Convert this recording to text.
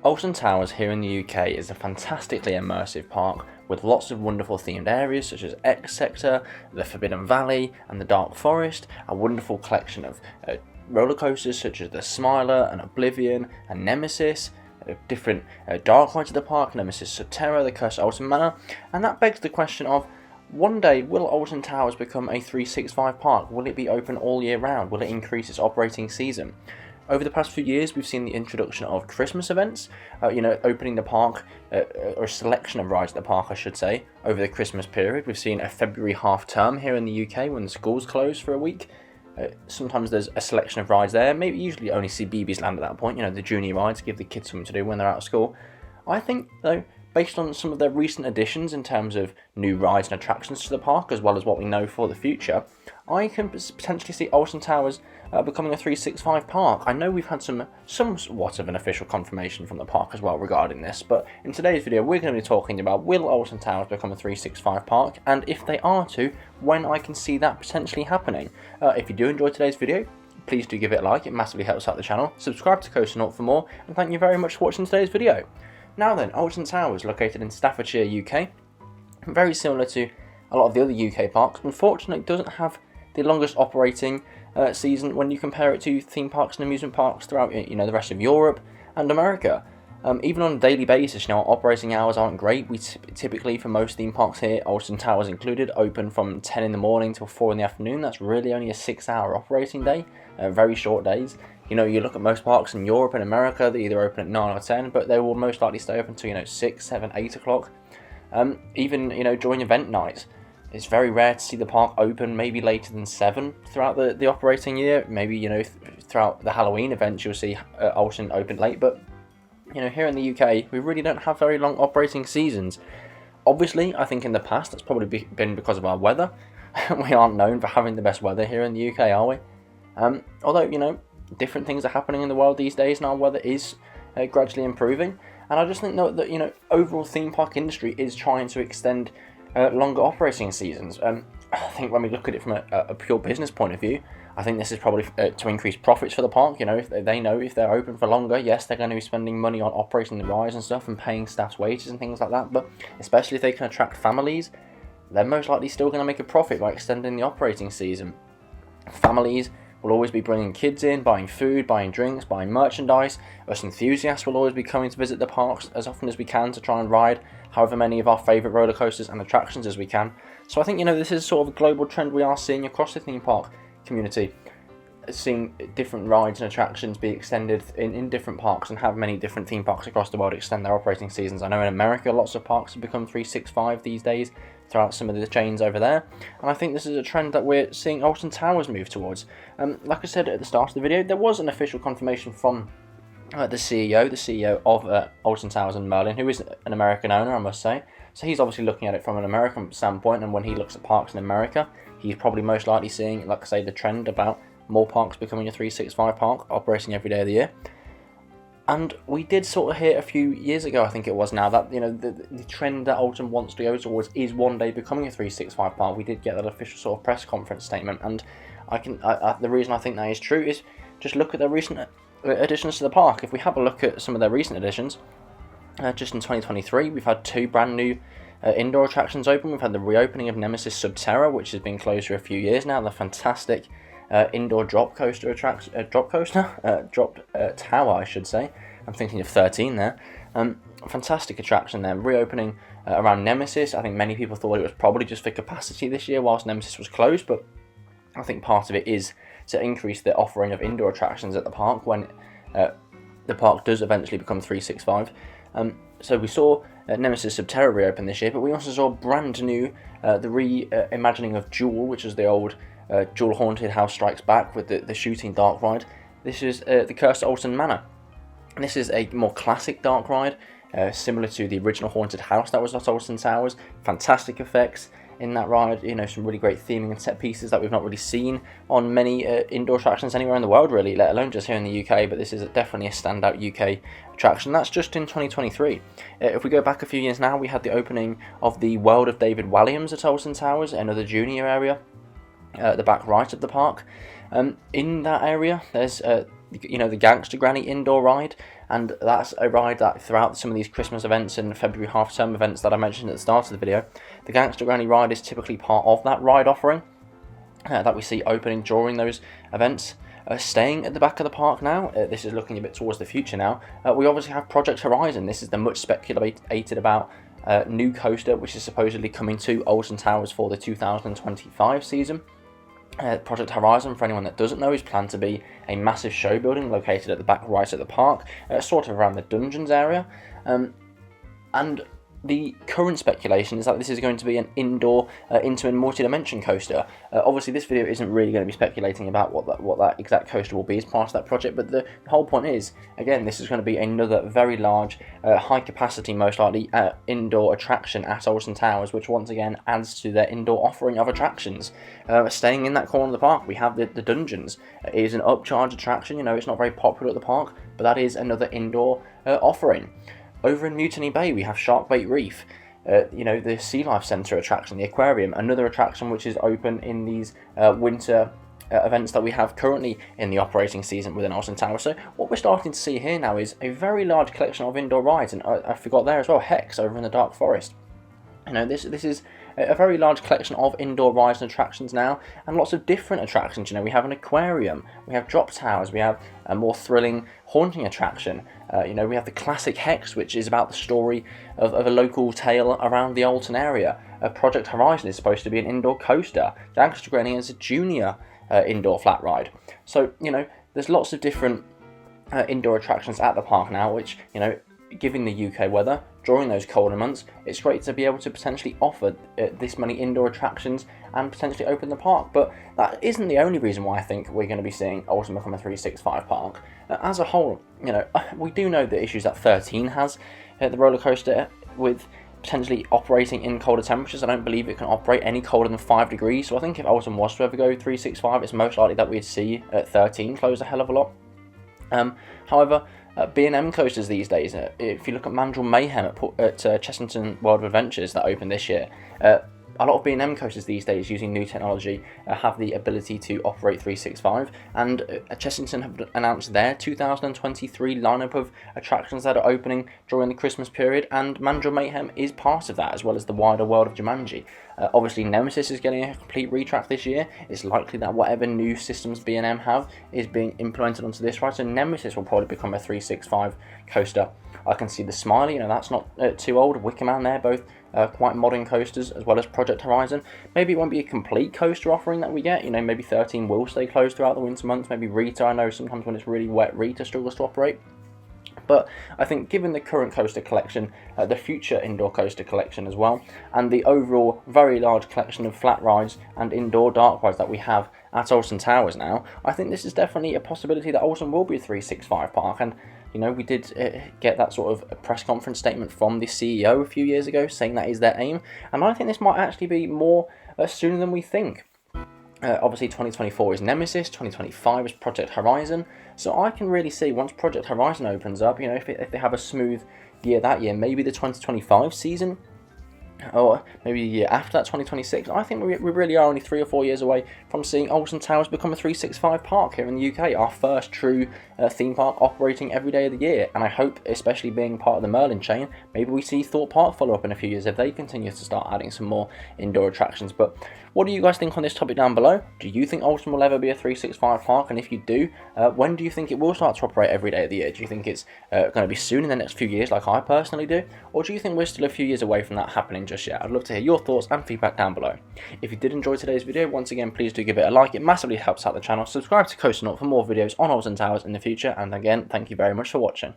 Alton Towers here in the UK is a fantastically immersive park with lots of wonderful themed areas such as X Sector, the Forbidden Valley and the Dark Forest, a wonderful collection of roller coasters such as the Smiler and Oblivion and Nemesis, different dark rides of the park, Nemesis Subterra, the Cursed Alton Manor, and that begs the question of, one day, will Alton Towers become a 365 park? Will it be open all year round? Will it increase its operating season? Over the past few years, we've seen the introduction of Christmas events, opening the park, or a selection of rides at the park, I should say, over the Christmas period. We've seen a February half term here in the UK when the schools close for a week. Sometimes there's a selection of rides there. Maybe usually only see BB's Land at that point, the junior rides, give the kids something to do when they're out of school. I think, though, based on some of their recent additions in terms of new rides and attractions to the park, as well as what we know for the future, I can potentially see Alton Towers becoming a 365 park. I know we've had somewhat of an official confirmation from the park as well regarding this, but in today's video we're going to be talking about, will Alton Towers become a 365 park, and if they are to, when I can see that potentially happening. If you do enjoy today's video, please do give it a like, it massively helps out the channel. Subscribe to Coasternaut for more, and thank you very much for watching today's video. Now then, Alton Towers, located in Staffordshire, UK, very similar to a lot of the other UK parks. Unfortunately, it doesn't have the longest operating season when you compare it to theme parks and amusement parks throughout the rest of Europe and America. Even on a daily basis, our operating hours aren't great. We typically, for most theme parks here, Alton Towers included, open from 10 in the morning till 4 in the afternoon. That's really only a 6-hour operating day, very short days. You look at most parks in Europe and America, they either open at 9 or 10, but they will most likely stay open until 6, 7, 8 o'clock. Even during event nights, it's very rare to see the park open maybe later than 7 throughout the operating year. Maybe throughout the Halloween events you'll see Alton open late, but here in the UK we really don't have very long operating seasons. Obviously, I think in the past that's probably been because of our weather. We aren't known for having the best weather here in the UK, are we? Although different things are happening in the world these days and our weather is gradually improving, and I just think that overall theme park industry is trying to extend longer operating seasons. I think when we look at it from a pure business point of view, I think this is probably to increase profits for the park. If they know if they're open for longer, yes, they're going to be spending money on operating the rides and stuff and paying staff's wages and things like that, but especially if they can attract families, they're most likely still going to make a profit by extending the operating season. Families will always be bringing kids in, buying food, buying drinks, buying merchandise. Us enthusiasts will always be coming to visit the parks as often as we can to try and ride however many of our favourite roller coasters and attractions as we can. So I think this is sort of a global trend we are seeing across the theme park community, seeing different rides and attractions be extended in different parks, and have many different theme parks across the world extend their operating seasons. I know in America lots of parks have become 365 these days throughout some of the chains over there, and I think this is a trend that we're seeing Alton Towers move towards. Like I said at the start of the video, there was an official confirmation from the CEO of Alton Towers and Merlin, who is an American owner, I must say. So he's obviously looking at it from an American standpoint, and when he looks at parks in America, he's probably most likely seeing, like I say, the trend about more parks becoming a 365 park, operating every day of the year. And we did sort of hear a few years ago, I think it was now, that the trend that Alton wants to go towards is one day becoming a 365 park. We did get that official sort of press conference statement, and the reason I think that is true is just look at the recent additions to the park. If we have a look at some of their recent additions, just in 2023 we've had 2 brand new indoor attractions open. We've had the reopening of Nemesis Subterra, which has been closed for a few years now, the fantastic indoor drop tower, I should say. I'm thinking of 13 there. Fantastic attraction there, reopening around Nemesis. I think many people thought it was probably just for capacity this year whilst Nemesis was closed, but I think part of it is to increase the offering of indoor attractions at the park when the park does eventually become 365. So we saw Nemesis Subterra reopen this year, but we also saw brand new the reimagining of Jewel, which was the old Jewel Haunted House Strikes Back with the shooting dark ride. This is the Cursed Alton Manor. This is a more classic dark ride, similar to the original haunted house that was at Alton Towers. Fantastic effects in that ride, some really great theming and set pieces that we've not really seen on many indoor attractions anywhere in the world really, let alone just here in the UK, but this is definitely a standout UK attraction. That's just in 2023. If we go back a few years now, we had the opening of the World of David Walliams at Alton Towers, another junior area, at the back right of the park. In that area, there's the Gangster Granny indoor ride, and that's a ride that throughout some of these Christmas events and February half-term events that I mentioned at the start of the video, the Gangster Granny ride is typically part of that ride offering that we see opening during those events. Staying at the back of the park now, this is looking a bit towards the future now, we obviously have Project Horizon. This is the much speculated about new coaster which is supposedly coming to Alton Towers for the 2025 season. Project Horizon, for anyone that doesn't know, is planned to be a massive show building located at the back right of the park, sort of around the dungeons area. And the current speculation is that this is going to be an indoor into a multi-dimension coaster. Obviously this video isn't really going to be speculating about what that exact coaster will be as part of that project, but the whole point is, again, this is going to be another very large, high capacity, most likely, indoor attraction at Alton Towers, which once again adds to their indoor offering of attractions. Staying in that corner of the park, we have the dungeons. It is an upcharge attraction, you know, it's not very popular at the park, but that is another indoor offering. Over in Mutiny Bay, we have Sharkbait Reef, you know, the Sea Life Centre attraction, the aquarium, another attraction which is open in these winter events that we have currently in the operating season within Alton Towers. So what we're starting to see here now is a very large collection of indoor rides, and I forgot there as well, Hex over in the Dark Forest. You know, this is a very large collection of indoor rides and attractions now, and lots of different attractions. You know, we have an aquarium, we have drop towers, we have a more thrilling haunting attraction. You know, we have the classic Hex, which is about the story of a local tale around the Alton area. Project Horizon is supposed to be an indoor coaster. Gangster Granny is a junior indoor flat ride. So, you know, there's lots of different indoor attractions at the park now, which, you know, given the UK weather during those colder months, it's great to be able to potentially offer this many indoor attractions and potentially open the park. But that isn't the only reason why I think we're going to be seeing Alton become a 365 park. As a whole, you know, we do know the issues that 13 has, the roller coaster, with potentially operating in colder temperatures. I don't believe it can operate any colder than 5 degrees, so I think if Alton was to ever go 365, it's most likely that we'd see 13 close a hell of a lot. However, B&M coasters these days, if you look at Mandrill Mayhem at Chessington World of Adventures that opened this year, a lot of B&M coasters these days, using new technology, have the ability to operate 365, and Chessington have announced their 2023 lineup of attractions that are opening during the Christmas period, and Mandrill Mayhem is part of that, as well as the wider world of Jumanji. Obviously Nemesis is getting a complete retrack this year. It's likely that whatever new systems B&M have is being implemented onto this ride, so Nemesis will probably become a 365 coaster. I can see the Smiley, you know, that's not too old. Wicker Man, they're both quite modern coasters, as well as Project Horizon. Maybe it won't be a complete coaster offering that we get, you know, maybe 13 will stay closed throughout the winter months. Maybe Rita, I know sometimes when it's really wet, Rita struggles to operate. But I think given the current coaster collection, the future indoor coaster collection as well, and the overall very large collection of flat rides and indoor dark rides that we have at Alton Towers now, I think this is definitely a possibility that Alton will be a 365 park. And you know, we did get that sort of press conference statement from the CEO a few years ago saying that is their aim, and I think this might actually be more sooner than we think. Obviously 2024 is Nemesis, 2025 is Project Horizon, so I can really see once Project Horizon opens up, you know, if they have a smooth year that year, maybe the 2025 season, or maybe a year after that, 2026, I think we really are only 3 or 4 years away from seeing Alton Towers become a 365 park here in the UK, our first true theme park operating every day of the year. And I hope, especially being part of the Merlin chain, maybe we see Thorpe Park follow up in a few years if they continue to start adding some more indoor attractions. But what do you guys think on this topic down below? Do you think Alton will ever be a 365 park? And if you do, when do you think it will start to operate every day of the year? Do you think it's going to be soon in the next few years like I personally do? Or do you think we're still a few years away from that happening just yet? I'd love to hear your thoughts and feedback down below. If you did enjoy today's video, once again, please do give it a like. It massively helps out the channel. Subscribe to Coasternaut for more videos on Alton Towers in the future. And again, thank you very much for watching.